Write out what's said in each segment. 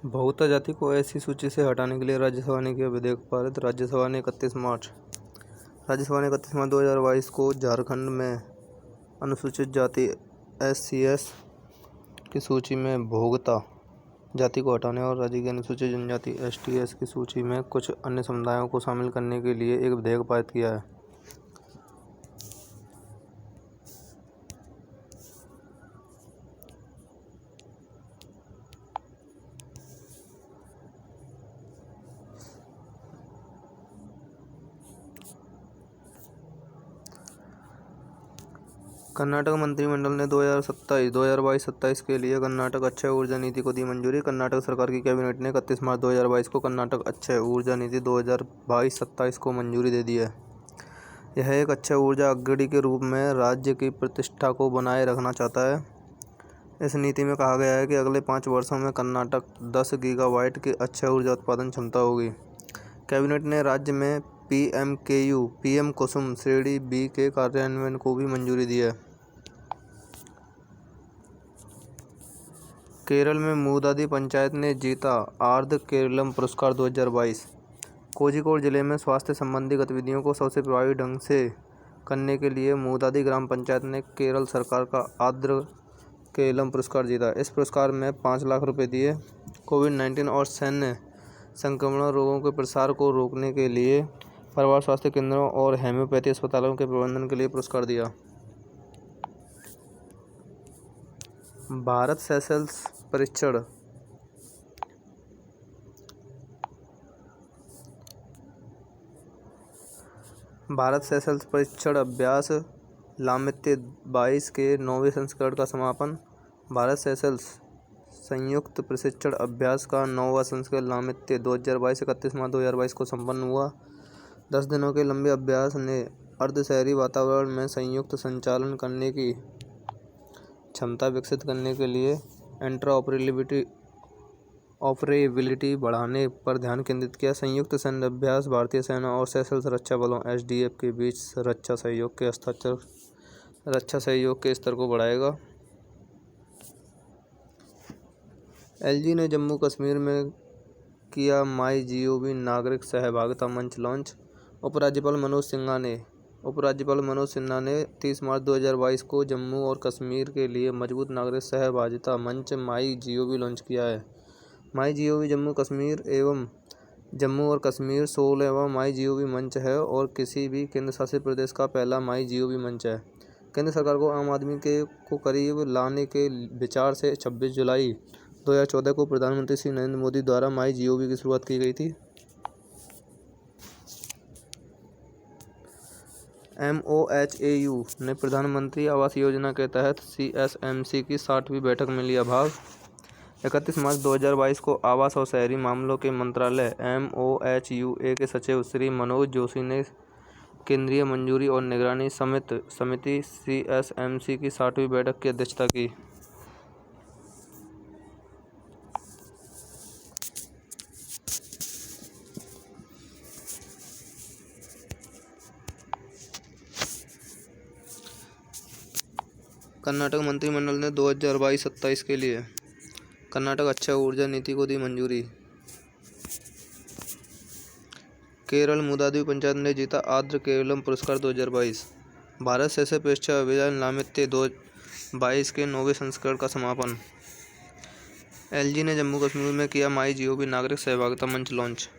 बहुता जाति को ऐसी सूची से हटाने के लिए राज्यसभा ने किया विधेयक पारित। राज्यसभा ने 31 मार्च 2022 को झारखंड में अनुसूचित जाति SCS की सूची में बहुता जाति को हटाने और राज्य की अनुसूचित जनजाति STS की सूची में कुछ अन्य समुदायों को शामिल करने के लिए एक विधेयक पारित किया है। कर्नाटक मंत्रिमंडल ने 2022-27 के लिए कर्नाटक अक्षय ऊर्जा नीति को दी मंजूरी। कर्नाटक सरकार की कैबिनेट ने 31 मार्च 2022 को कर्नाटक अक्षय ऊर्जा नीति 2022-27 को मंजूरी दे दी है। यह एक अक्षय ऊर्जा अग्रणी के रूप में राज्य की प्रतिष्ठा को बनाए रखना चाहता है। इस नीति में कहा गया है कि अगले 5 वर्षों में कर्नाटक 10 गीगावाट की अक्षय ऊर्जा उत्पादन क्षमता होगी। कैबिनेट ने राज्य में PM कुसुम श्रेणी B के कार्यान्वयन को भी मंजूरी दी है। केरल में मूदादी पंचायत ने जीता आर्द्र केरलम पुरस्कार 2022। कोझिकोड जिले में स्वास्थ्य संबंधी गतिविधियों को सबसे प्रभावी ढंग से करने के लिए मूदादी ग्राम पंचायत ने केरल सरकार का आर्द्र केरलम पुरस्कार जीता। इस पुरस्कार में 5 लाख रुपए दिए। कोविड-19 और सैन्य संक्रमण रोगों के प्रसार को रोकने के लिए परिवार स्वास्थ्य केंद्रों और होम्योपैथी अस्पतालों के प्रबंधन के लिए पुरस्कार दिया। भारत सेशल्स परीक्षण अभ्यास लामित्य 22 के 9वें संस्करण का समापन। भारत सेशल्स संयुक्त प्रशिक्षण अभ्यास का 9वां संस्करण लामित्य 2022 31 मार्च 2022 को संपन्न हुआ। 10 दिनों के लंबे अभ्यास ने अर्ध-शहरी वातावरण में संयुक्त संचालन करने की क्षमता विकसित करने के लिए इंटरऑपरेबिलिटी बढ़ाने पर ध्यान केंद्रित किया। संयुक्त सैन्य अभ्यास भारतीय सेना और सेशल्स रक्षा बलों SDF के बीच रक्षा सहयोग के स्तर को बढ़ाएगा। LG ने जम्मू कश्मीर में किया MyGov नागरिक सहभागिता मंच लॉन्च। उपराज्यपाल मनोज सिन्हा ने 30 मार्च 2022 को जम्मू और कश्मीर के लिए मजबूत नागरिक सहभागिता मंच MyGov लॉन्च किया है। MyGov जम्मू और कश्मीर 16वां MyGov मंच है और किसी भी केंद्र शासित प्रदेश का पहला MyGov मंच है। केंद्र सरकार को आम आदमी को करीब लाने के विचार से 26 जुलाई 2014 को प्रधानमंत्री श्री नरेंद्र मोदी द्वारा MyGov की शुरुआत की गई थी। MoHAU ने प्रधानमंत्री आवास योजना के तहत CSMC की 60वीं बैठक में लिया भाग। 31 मार्च 2022 को आवास और शहरी मामलों के मंत्रालय MoHUA के सचिव श्री मनोज जोशी ने केंद्रीय मंजूरी और निगरानी समिति CSMC की 60वीं बैठक की अध्यक्षता की। कर्नाटक मंत्रिमंडल ने 2022-27 के लिए कर्नाटक अक्षय ऊर्जा नीति को दी मंजूरी। केरल मूदादी पंचायत ने जीता आर्द्र केरलम पुरस्कार 2022। भारत सेशल्स परीक्षण अभियान लामित्य 2022 के 9वें संस्करण का समापन। LG ने जम्मू कश्मीर में किया MyGov नागरिक सहभागिता मंच लॉन्च।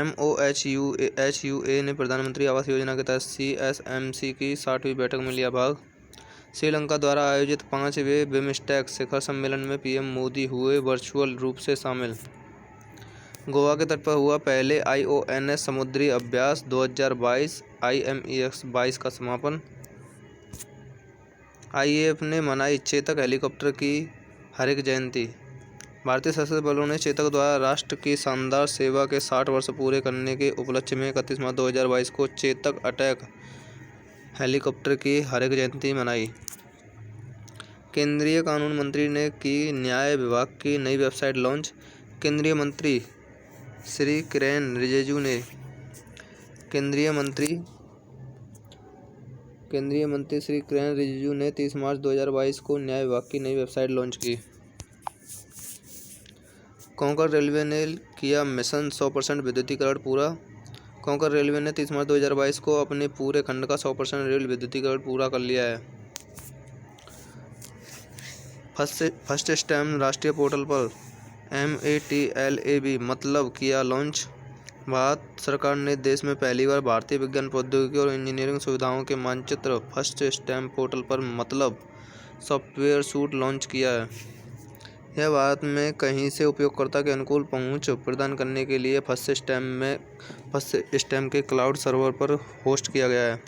MoHUA ने प्रधानमंत्री आवास योजना के तहत CSMC की 60वीं बैठक में लिया भाग। श्रीलंका द्वारा आयोजित 5वें बिमस्टेक शिखर सम्मेलन में PM मोदी हुए वर्चुअल रूप से शामिल। गोवा के तट पर हुआ पहले IONS समुद्री अभ्यास 2022 IMEX 22 का समापन। IAF ने मनाई चेतक हेलीकॉप्टर की हरित जयंती। भारतीय सशस्त्र बलों ने चेतक द्वारा राष्ट्र की शानदार सेवा के 60 वर्ष पूरे करने के उपलक्ष्य में 31 मार्च 2022 को चेतक अटैक हेलीकॉप्टर की हरित जयंती मनाई। केंद्रीय कानून मंत्री ने की न्याय विभाग की नई वेबसाइट लॉन्च। केंद्रीय मंत्री श्री किरेन रिजिजू ने 30 मार्च 2022 को न्याय विभाग की नई वेबसाइट लॉन्च की। कोंकण रेलवे ने किया मिशन 100% विद्युतीकरण पूरा। कोंकण रेलवे ने 30 मार्च 2022 को अपने पूरे खंड का 100% रेल विद्युतीकरण पूरा कर लिया है। फर्स्ट स्टेम राष्ट्रीय पोर्टल पर MATLAB मतलब किया लॉन्च। भारत सरकार ने देश में पहली बार भारतीय विज्ञान प्रौद्योगिकी और इंजीनियरिंग सुविधाओं के मानचित्र फर्स्ट स्टेम पोर्टल पर मतलब सॉफ्टवेयर सूट लॉन्च किया है। यह भारत में कहीं से उपयोगकर्ता के अनुकूल पहुंच प्रदान करने के लिए फर्स्ट स्टेम के क्लाउड सर्वर पर होस्ट किया गया है।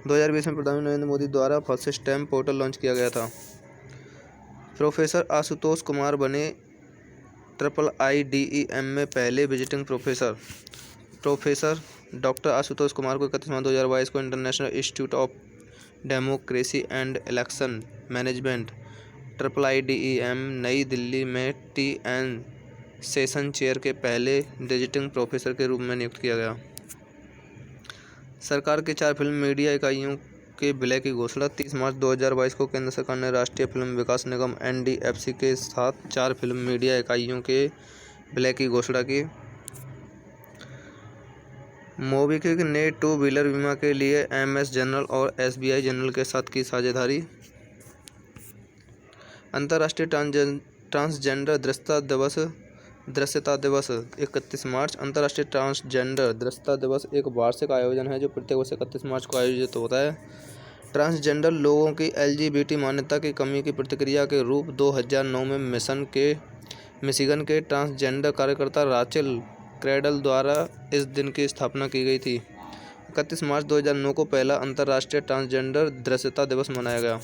2020 में प्रधानमंत्री नरेंद्र मोदी द्वारा फर्स्ट स्टेम पोर्टल लॉन्च किया गया था। प्रोफेसर आशुतोष कुमार बने IIIDEM में पहले visiting professor. Professor doctor Ashutosh Kumar को 31 मार्च 2022 को international institute of democracy and election management IIIDEM नई दिल्ली में TN सेशन चेयर के पहले विजिटिंग प्रोफेसर के रूप में नियुक्त किया गया। सरकार के 4 फिल्म मीडिया इकाइयों के विलय की घोषणा। 30 मार्च 2022 को केंद्र सरकार ने राष्ट्रीय फिल्म विकास निगम NDFC के साथ 4 फिल्म मीडिया इकाइयों के विलय की घोषणा की। मोबीक्विक ने 2 व्हीलर बीमा के लिए MS जनरल और SBI जनरल के साथ की साझेदारी। अंतर्राष्ट्रीय ट्रांसजेंडर दृश्यता दिवस 31 मार्च। अंतर्राष्ट्रीय ट्रांसजेंडर दृश्यता दिवस एक वार्षिक आयोजन है जो प्रत्येक वर्ष 31 मार्च को आयोजित होता है। ट्रांसजेंडर लोगों की LGBT मान्यता की कमी की प्रतिक्रिया के रूप 2009 में मिशिगन के ट्रांसजेंडर कार्यकर्ता राचेल क्रेडल द्वारा इस दिन की स्थापना की गई थी। 31 मार्च 2009 को पहला अंतर्राष्ट्रीय ट्रांसजेंडर दृश्यता दिवस मनाया गया।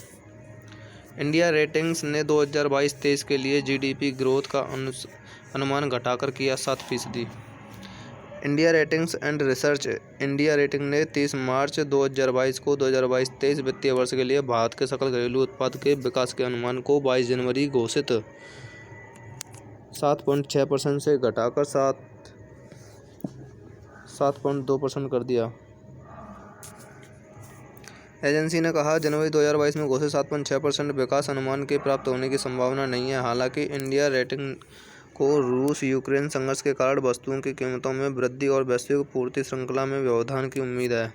इंडिया रेटिंग्स ने 2022-23 के लिए GDP ग्रोथ का अनुमान घटाकर किया 7%। India ratings and research India rating ने 30 मार्च 2022 को 2022-23 वित्तीय वर्ष के लिए भारत के सकल घरेलू उत्पाद के विकास के अनुमान को 22 जनवरी घोषित 7.6% से घटाकर 7.2% कर दिया। एजेंसी ने कहा जनवरी 2022 में घोषित 7.6% विकास अनुमान के प्राप्त होने की संभावना नहीं है। हालांकि इंडिया रेटिंग को रूस यूक्रेन संघर्ष के कारण वस्तुओं की कीमतों में वृद्धि और वैश्विक पूर्ति श्रृंखला में व्यवधान की उम्मीद है।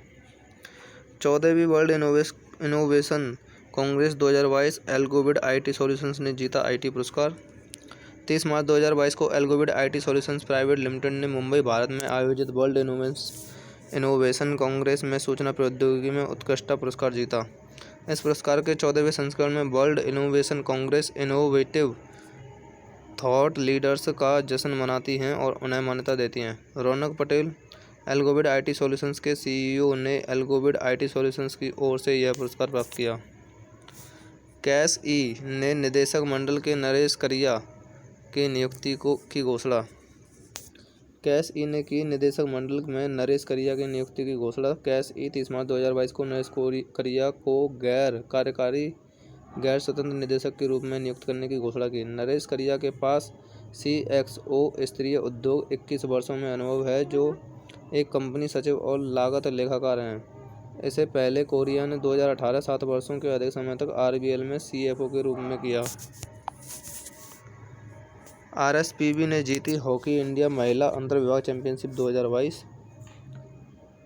14वीं world innovation congress 2022 Algobit IT solutions ने जीता IT पुरस्कार। 30 मार्च 2022 को Algobit IT solutions private limited ने मुंबई भारत में आयोजित वर्ल्ड इनोवेशन कांग्रेस में सूचना प्रौद्योगिकी में उत्कृष्टता पुरस्कार जीता। इस पुरस्कार के 14वें संस्करण में world innovation Congress innovative thought leaders का जश्न मनाती हैं और उन्हें मान्यता देती हैं। रौनक पटेल एल्गोबिट IT सॉल्यूशंस के CEO ने एल्गोबिट IT सॉल्यूशंस की ओर से यह पुरस्कार प्राप्त किया। कैश ई ने निदेशक मंडल के नरेश करिया की नियुक्ति की घोषणा। कैश ई ने की निदेशक मंडल में नरेश करिया की नियुक्ति की घोषणा। कैश ई 30 मार्च 2022 को नरेश करिया को गैर स्वतंत्र निदेशक के रूप में नियुक्त करने की घोषणा की। नरेश करिया के पास CXO स्तरीय उद्योग 21 वर्षों में अनुभव है, जो एक कंपनी सचिव और लागत लेखाकार हैं। इससे पहले कोरिया ने 2018 7 वर्षों के अधिक समय तक RBL में CFO के रूप में किया। RSPB ने जीती हॉकी इंडिया महिला अंतर विभाग championship 2022।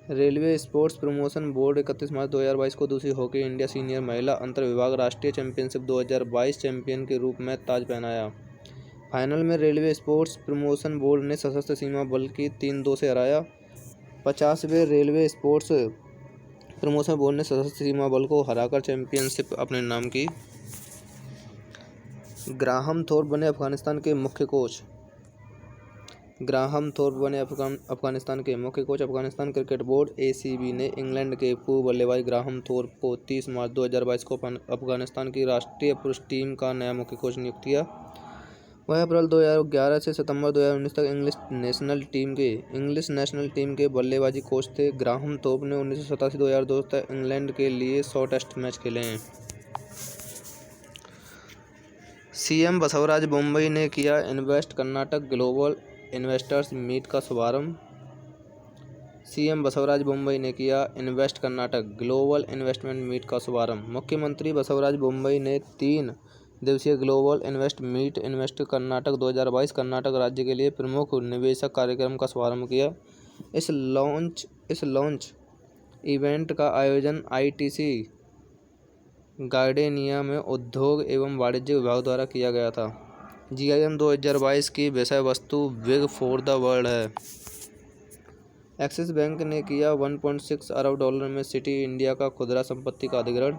Railway sports promotion board 31 मार्च 2022 को दूसरी हॉकी इंडिया सीनियर महिला अंतर विभाग राष्ट्रीय चैंपियनशिप 2022 चैंपियन के रूप में ताज पहनाया। फाइनल में रेलवे स्पोर्ट्स प्रमोशन बोर्ड ने सशस्त्र सीमा बल की 3-2 से हराया। 50वें रेलवे स्पोर्ट्स प्रमोशन बोर्ड ने सशस्त्र सीमा बल को हराकर चैंपियनशिप अपने नाम की। ग्राहम थोर्प बने अफगानिस्तान के मुख्य coach. Afghanistan cricket board ACB ने इंग्लैंड के पूर्व बल्लेबाज ग्राहम थोर्प को 30 मार्च 2022 को अफगानिस्तान की राष्ट्रीय पुरुष टीम का नया मुख्य कोच नियुक्त किया। वह अप्रैल 2011 से सितंबर 2019 तक इंग्लिश नेशनल टीम के बल्लेबाजी कोच थे। ग्राहम थोर्प ने 1987-2002 तक इंग्लैंड के लिए 100 टेस्ट मैच खेले हैं। CM बसवराज बोम्मई ने किया invest Karnataka global investors meet का शुभारंभ। CM बसवराज बोम्मई ने किया invest Karnataka global investment meet का शुभारंभ। मुख्यमंत्री बसवराज बोम्मई ने 3 दिवसीय global invest meet invest Karnataka 2022 Karnataka राज्य के लिए प्रमुख निवेशक कार्यक्रम का शुभारंभ किया। इस लॉन्च इवेंट का आयोजन आईटीसी गार्डेनिया में उद्योग एवं वाणिज्य विभाग द्वारा किया गया था। GIM 2022 की विषय वस्तु बिग फॉर द वर्ल्ड है। एक्सिस बैंक ने किया 1.6 अरब डॉलर में सिटी इंडिया का खुदरा संपत्ति का अधिग्रहण।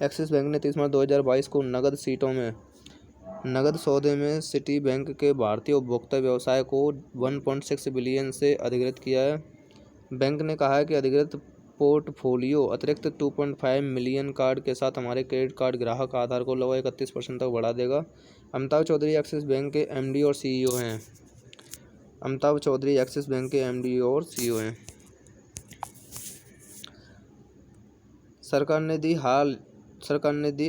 एक्सिस बैंक ने 30 मार्च 2022 को नगद सौदे में सिटी बैंक के भारतीय उपभोक्ता व्यवसाय को 1.6 बिलियन से अधिग्रहित किया है। बैंक ने कहा है कि अधिग्रहित पोर्टफोलियो अतिरिक्त 2.5 मिलियन कार्ड के साथ हमारे क्रेडिट कार्ड ग्राहक आधार को लगभग 31% तक बढ़ा देगा। अमिताभ चौधरी एक्सिस बैंक के MD और CEO हैं। अमिताभ चौधरी एक्सिस बैंक के MD और CEO हैं। सरकार ने दी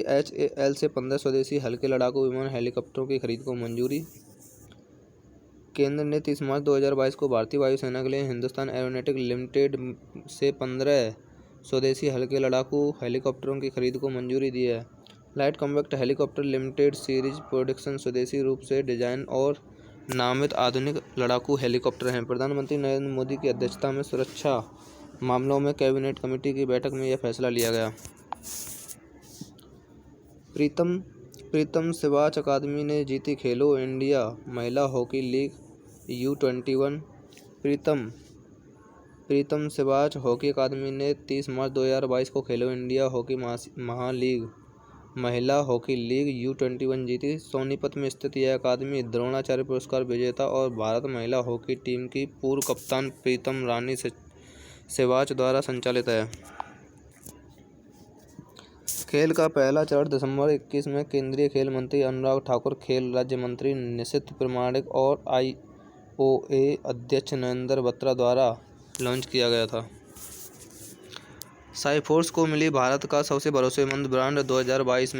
HAL से 15 स्वदेशी हल्के लड़ाकू विमान हेलीकॉप्टरों की खरीद को मंजूरी। केंद्र ने 30 मार्च 2022 को भारतीय वायुसेना के लिए हिंदुस्तान एरोनॉटिक्स लिमिटेड से 15 स्वदेशी हल्के लड़ाकू हेलीकॉप्टरों की खरीद को मंजूरी दी है। Light combat helicopter limited series production स्वदेशी रूप से डिजाइन और नामित आधुनिक लड़ाकू हेलीकॉप्टर हैं। प्रधानमंत्री नरेंद्र मोदी की अध्यक्षता में सुरक्षा मामलों में कैबिनेट कमेटी की बैठक में यह फैसला लिया गया। प्रीतम सिवाच अकादमी ने जीती खेलो इंडिया महिला हॉकी लीग U21। प्रीतम सिवाच हॉकी अकादमी ने 30 मार्च 2022 को खेलो इंडिया हॉकी महालीग महिला हॉकी लीग U21 जीती। सोनीपत में स्थित यह अकादमी द्रोणाचार्य पुरस्कार विजेता और भारत महिला हॉकी टीम की पूर्व कप्तान प्रीतम रानी सिवाच द्वारा संचालित है। खेल का पहला चरण दिसंबर 21 में केंद्रीय खेल मंत्री अनुराग ठाकुर, खेल राज्य मंत्री निशित प्रामाणिक और IOA अध्यक्ष नरेंद्र बत्रा द्वारा लॉन्च किया गया था। साइफोर्स को मिली भारत का सबसे भरोसेमंद ब्रांड 2022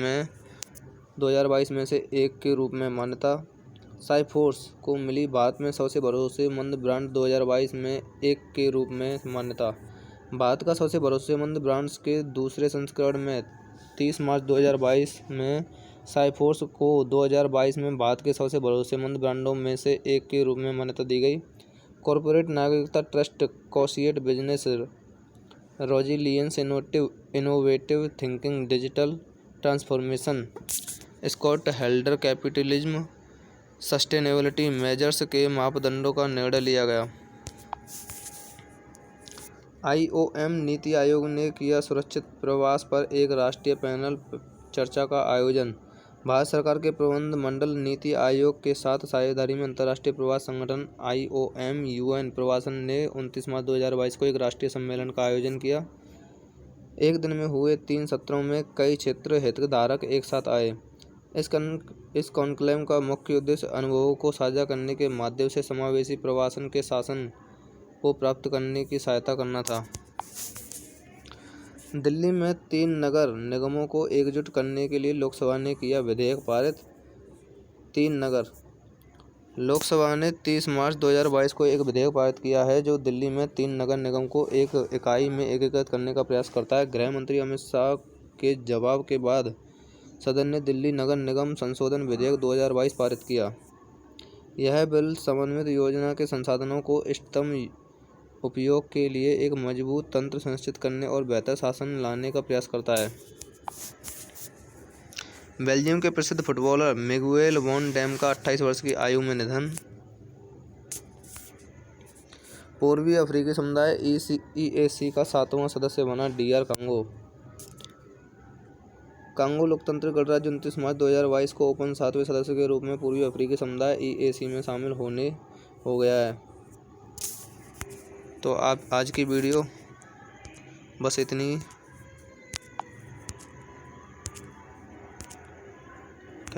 में से एक के रूप में मान्यता। साइफोर्स को मिली भारत में सबसे भरोसेमंद ब्रांड 2022 में एक के रूप में मान्यता। भारत का सबसे भरोसेमंद ब्रांड्स के दूसरे संस्करण में 30 मार्च 2022 में साइफोर्स को 2022 में भारत के सबसे भरोसेमंद ब्रांडों में से एक के रूप में मान्यता दी गई। कॉर्पोरेट नागरिकता ट्रस्ट, कॉशिएट business resilience, innovative thinking, digital transformation, stakeholder capitalism, sustainability measures के मापदंडों का निर्णय लिया गया। IOM नीति आयोग ने किया सुरक्षित प्रवास पर एक राष्ट्रीय पैनल चर्चा का आयोजन। भारत सरकार के प्रबंध मंडल नीति आयोग के साथ साझेदारी में अंतर्राष्ट्रीय प्रवास संगठन IOM UN प्रवासन ने 29 मार्च 2022 को एक राष्ट्रीय सम्मेलन का आयोजन किया। एक दिन में हुए 3 सत्रों में कई क्षेत्र हितधारक एक साथ आए। इस कॉन्क्लेव का मुख्य उद्देश्य अनुभवों को साझा करने के माध्यम से समावेशी प्रवासन के शासन को प्राप्त करने की सहायता करना था। दिल्ली में 3 नगर निगमों को एकजुट करने के लिए लोकसभा ने किया विधेयक पारित। 3 नगर लोकसभा ने 30 मार्च 2022 को एक विधेयक पारित किया है जो दिल्ली में 3 नगर निगम को एक इकाई में एकीकृत करने का प्रयास करता है। गृह मंत्री अमित शाह के जवाब के बाद सदन ने दिल्ली नगर निगम संशोधन विधेयक 2022 पारित किया। यह बिल समन्वित योजना के संसाधनों को इष्टतम उपयोग के लिए एक मजबूत तंत्र सुनिश्चित करने और बेहतर शासन लाने का प्रयास करता है। बेल्जियम के प्रसिद्ध फुटबॉलर मिगुएल वॉन डैम का 28 वर्ष की आयु में निधन। पूर्वी अफ्रीकी समुदाय EAC का 7वां सदस्य बना DR कांगो। कांगो लोकतांत्रिक गणराज्य 29 मार्च 2022 को ओपन 7वें सदस्य के रूप में पूर्वी अफ्रीकी समुदाय EAC में शामिल हो गया है। तो आप आज की वीडियो बस इतनी।